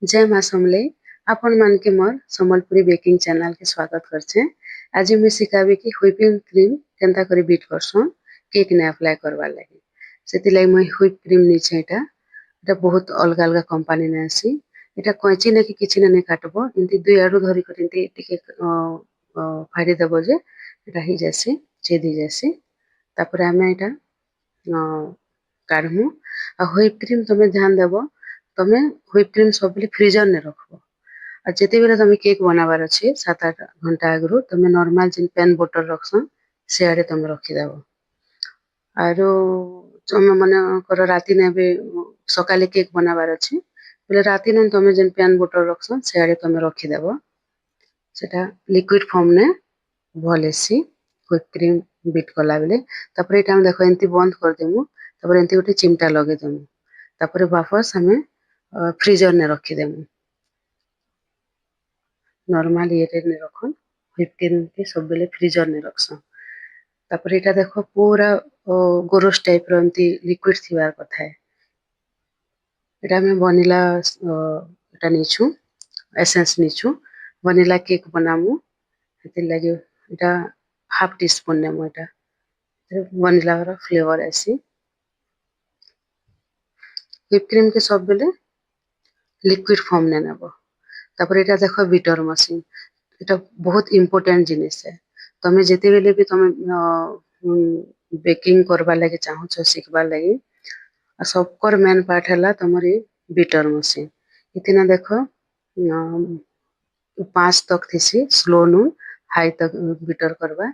जय माँ समलेई आपण मान के मोर संबलपुरी बेकिंग चैनल के स्वागत करछे। आज मैं सिखाबी कि व्हिपिंग क्रीम केनता करी बीट करसों केक ने अप्लाई करवार लागि। सेति लागि मैं व्हिप क्रीम नीचे एटा बहुत अलग अलग कंपनी ने आसी। एटा कैंची ने कि किछि ने काटबो इनती दुई आडू धरि कर इनती टिके फाड़ी देबो जे एटा ही जैसे छेदी जैसे तापर हमें एटा काढमु आ व्हिप क्रीम तमे ध्यान देबो तमे व्हिप क्रीम सबले फ्रीजर ने रखबो आ जेते बेले तमे केक बनाबार अछि 7-8 घंटा आगरु तमे नॉर्मल जिन पेन बटर रखसो से आडे तमे रखि देबो आरो तमे मने कर राती ने बे सकाले केक बनाबार अछि बेले राती न तमे जिन पेन बटर रखसो से आडे तमे रखि देबो सेटा लिक्विड फॉर्म ने भलेसी व्हिप क्रीम बीट कला बेले तापर एटा हम देखो एंती बंद कर देमु तापर एंती गोटे चिमटा लगे देमु तापर वापस हमें फ्रीजर ने रखी देमु नॉर्मल ये ने रखन व्हिप क्रीम के सब बेले फ्रीजर ने रखसो तापर एटा देखो पूरा गोरोस टाइप रो एंती लिक्विड थिबार कथा है एटा में वनीला एटा नीचू एसेंस नीचू वनीला केक बनामु हेति लागि एटा हाफ टी स्पून नेमु एटा वनीला रो फ्लेवर आसी व्हिप क्रीम के सब बेले लिक्विड फॉर्म ने नेबो तापर एटा देखो बीटर मशीन एटा बहुत इम्पोर्टेंट जिनिस है तमे जेते बेले भी तमे बेकिंग करबा लागि चाहो छ सिखबा लागि आ सबकर मेन पार्ट हला तमरी बीटर मशीन इतना देखो 5 तक थिसी स्लो नु हाई तक बीटर करबा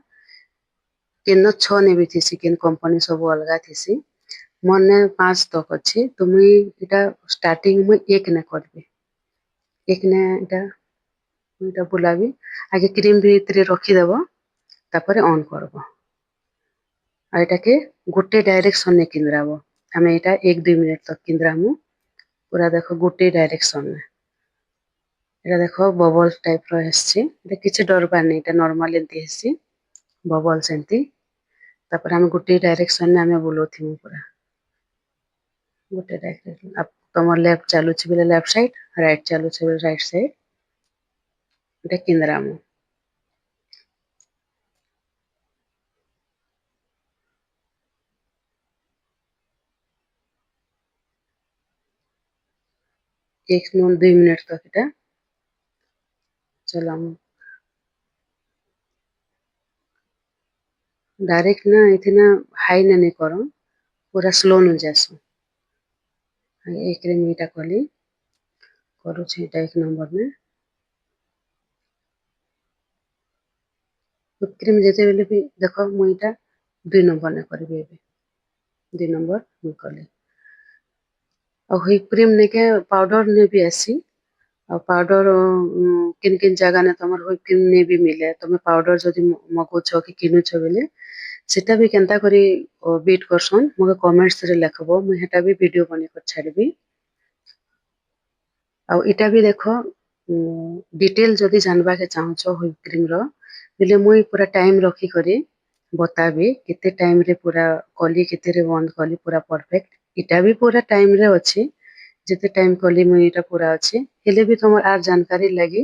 केन 6 ने भी थिसी केन कंपनी सब अलगा थिसी मने 5 तक अछि तुमी एटा स्टार्टिंग में एक ने करबे एक ने एटा बुलाबी आगे क्रीम भी इतरे रखी देबो तापर ऑन करबो आ एटा के गोटे डायरेक्शन ने किंद्राबो हमें एटा 1-2 मिनट तक किंद्रामु पूरा देखो गोटे डायरेक्शन में एटा देखो बबल टाइप रो हेछि एटा किछि डरबा नै एटा नॉर्मल एंती हेछि बबल सेंती तापर हम गोटे डायरेक्शन ने हमें बुलोथिमु पूरा गोटे डायरेक्शन अब तमर लेफ्ट चालू छै बेले लेफ्ट साइड राइट चालू छै बेले राइट साइड एटा किंद्रामु एक नो 2 मिनट तक एटा चलामु डायरेक्ट ना इतना हाई ने करो पूरा स्लो न जासु एक रे मीटा कली करू छै एटा 1 नंबर में व्हिप क्रीम जेते बेले भी देखो मु एटा 2 नंबर ने करबे एबे 2 नंबर मु कली आ व्हिप क्रीम ने के पाउडर ने भी आसी आ पाउडर किन किन जगह ने तमर व्हिप क्रीम ने भी मिले तमे पाउडर जदी मगो छ कि किनु छ बेले सेटा भी केनता करी बीट करसन मगे कमेंट्स रे लिखबो मु हेटा भी वीडियो बने कर छाड़बी आ इटा भी देखो डिटेल जदी जानबा के चाहो छ व्हिप क्रीम रो बेले मुई पूरा टाइम रखी करी बताबी केते टाइम रे पूरा कली केते रे बंद कली पूरा परफेक्ट इटा भी पूरा टाइम रे अछि जेते टाइम कली मुई इटा पूरा अछि हेले भी तमर आर जानकारी लागि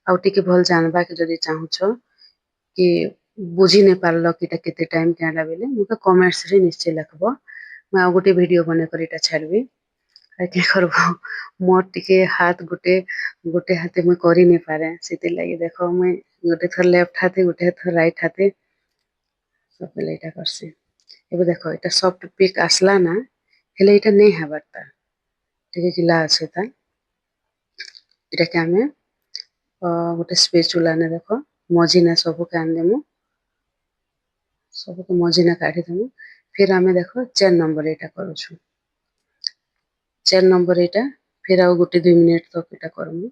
आ टिके भल जानबा के जदी चाहो छ कि बुझी नै पारलो कि इटा केते टाइम केला बेले मुके कमेंट्स रे निश्चय लिखबो मैं आ गोटे वीडियो बने कर इटा छाड़बी आ के करबो मोर टिके हाथ गोटे गोटे हाथे मैं करि नै पारे सेते लागि देखो मैं गोटे थर लेफ्ट हाथे गोटे थर राइट हाथे सब पहले इटा करसी एबे देखो इटा सॉफ्ट पिक आसला ना हेले इटा नै हबारता टिके गिला আছে ता इटा के हमें गोटे स्पैचुला ने देखो मजिना सब के आन देमु सब को मजिना काढी देमु फिर हमें देखो 4 नंबर एटा करू छु 4 नंबर एटा फिर आ गोटे 2 मिनट तक एटा करमु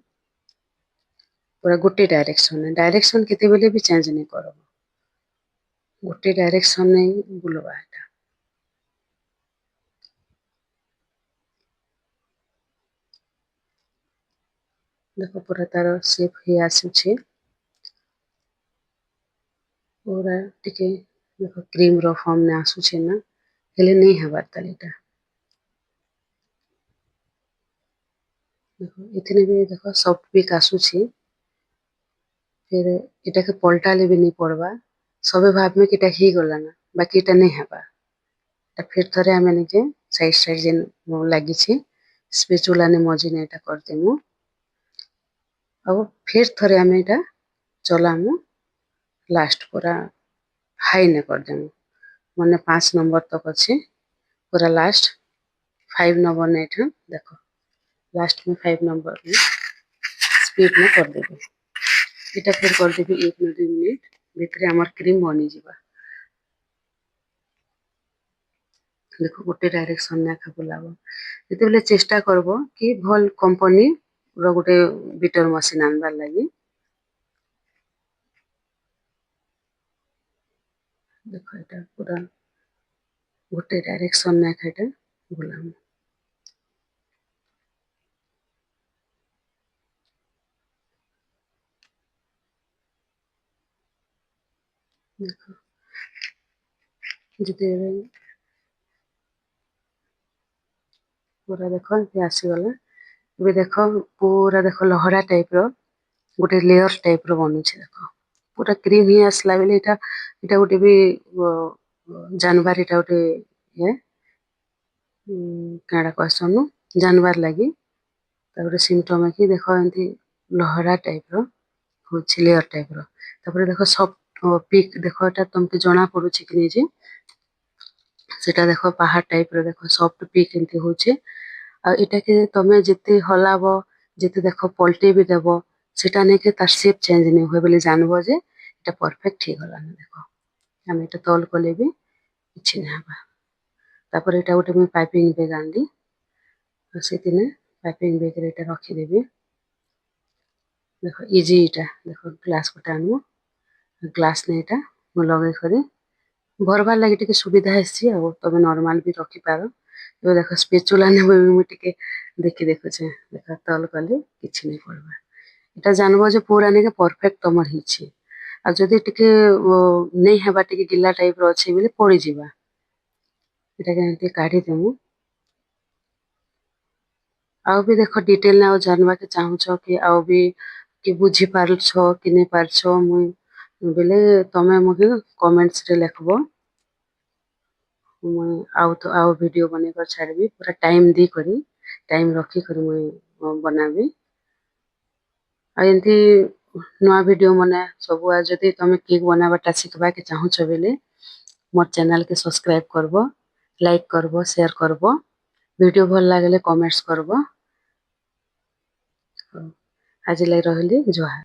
पूरा गोटे डायरेक्शन केते बेले भी चेंज नै करब गोटे डायरेक्शन नै बुलबा एटा देखो पूरा तार शेप ही आसु छे पूरा टिके देखो क्रीम रो फॉर्म ने आसु छे ना हेले नै हबार तालिटा देखो इतने भी देखो सॉफ्ट पिक आसुची फिर इटा के पलटाले भी नहीं पड़वा सबे भाबमे कि इटा ही गला ना बाकी इटा नहीं हेबा फिर थरे आमे निके साइड साइड जेन लागी छी स्पेचुला ने मझी ने इटा कर देमु अब फिर थरे आमे इटा चलामु लास्ट पूरा हाई ने कर देमु माने 5 नंबर तक अच्छे पूरा लास्ट 5 नंबर ने इठा देखो लास्ट में 5 नंबर में स्पीड में कर देबे इटा फिर कर देबे 1 न 2 मिनिट भितरे हमर क्रीम बनी जिबा देखो गोटे डायरेक्शन ने आखा बुलाबो जेतेबेले चेष्टा करबो कि भल कंपनी रो गोटे बीटर मशीन आनबार लागि देखो एटा पूरा गोटे डायरेक्शन ने आखा एटा बुलामु देखो जेतेबेले पूरा देखो ये आसीगला ଏବେ ଦେଖ पूरा ଦେଖ ଲହଡ଼ା टाइप ର ଗୋଟେ लेयर टाइप ର ବନୁଛି ଦେଖ पूरा क्रीम ही आसला बेले ଏଟା ଗୋଟେ ବି जानवर ଏଟା ଗୋଟେ ये କାଣା कहसनु जानवर लागि तापर सिम्पटम है कि देखो एंती लहरा टाइप रो होछि लेयर टाइप रो तापर देखो सब पिक देखो एटा तुमके जणा पडुछि कि नै जे सेटा देखो पहाड़ टाइप रो देखो सॉफ्ट पिक एंती होछि आ एटा के तमे जेते हलाबो जेते देखो पलटी भी देबो सेटा नै के तार शेप चेंज नै होय बोली जानबो जे एटा परफेक्ट ही गला देखो हम एटा तौल कोले भी किछि नै हबा तापर एटा गोटे मुई पाइपिंग बैग आनली सेदिने पाइपिंग बैग रे एटा रखी देबी देखो इजी एटा देखो ग्लास गोटे आनमु ग्लास ने एटा मु लगे करी भरबार लागि टिके सुविधा हेसी आ तबे नॉर्मल भी रखी पारो ଏବେ ଦେଖ ସ୍ପେଚୁଲା ନେବେ ମୁଁ ଟିକେ ଦେଖି ଦେଖୁଛେ ଦେଖ ତଲ କଲେ କିଛି नहीं पड़वा ଏଟା जानबो जे पूरा नहीं के परफेक्ट तमर हिची आ जदी टिके नहीं हेबा टिके गिल्ला टाइप रो अछि बेले पड़ी जिबा एटा के एंती काढी देमु आउ भी देखो डिटेल ना जानवा के चाहू छ कि आउ भी कि बुझी पारल छ कि नहीं पार छ मुई बेले तमे मगे कमेंट्स रे लिखबो मुई आउ तो आउ वीडियो बने कर छाड़बी पूरा टाइम दी करी टाइम रखी करी मुई बनाबी आ एंती नवा वीडियो मने सब आ जदी तमे केक बनाबाटा सिखबा के चाहू छ बेले मोर चैनल के सब्सक्राइब करबो लाइक करबो शेयर करबो वीडियो भल लागले कमेंट्स करबो आज लाई रहली जुहार।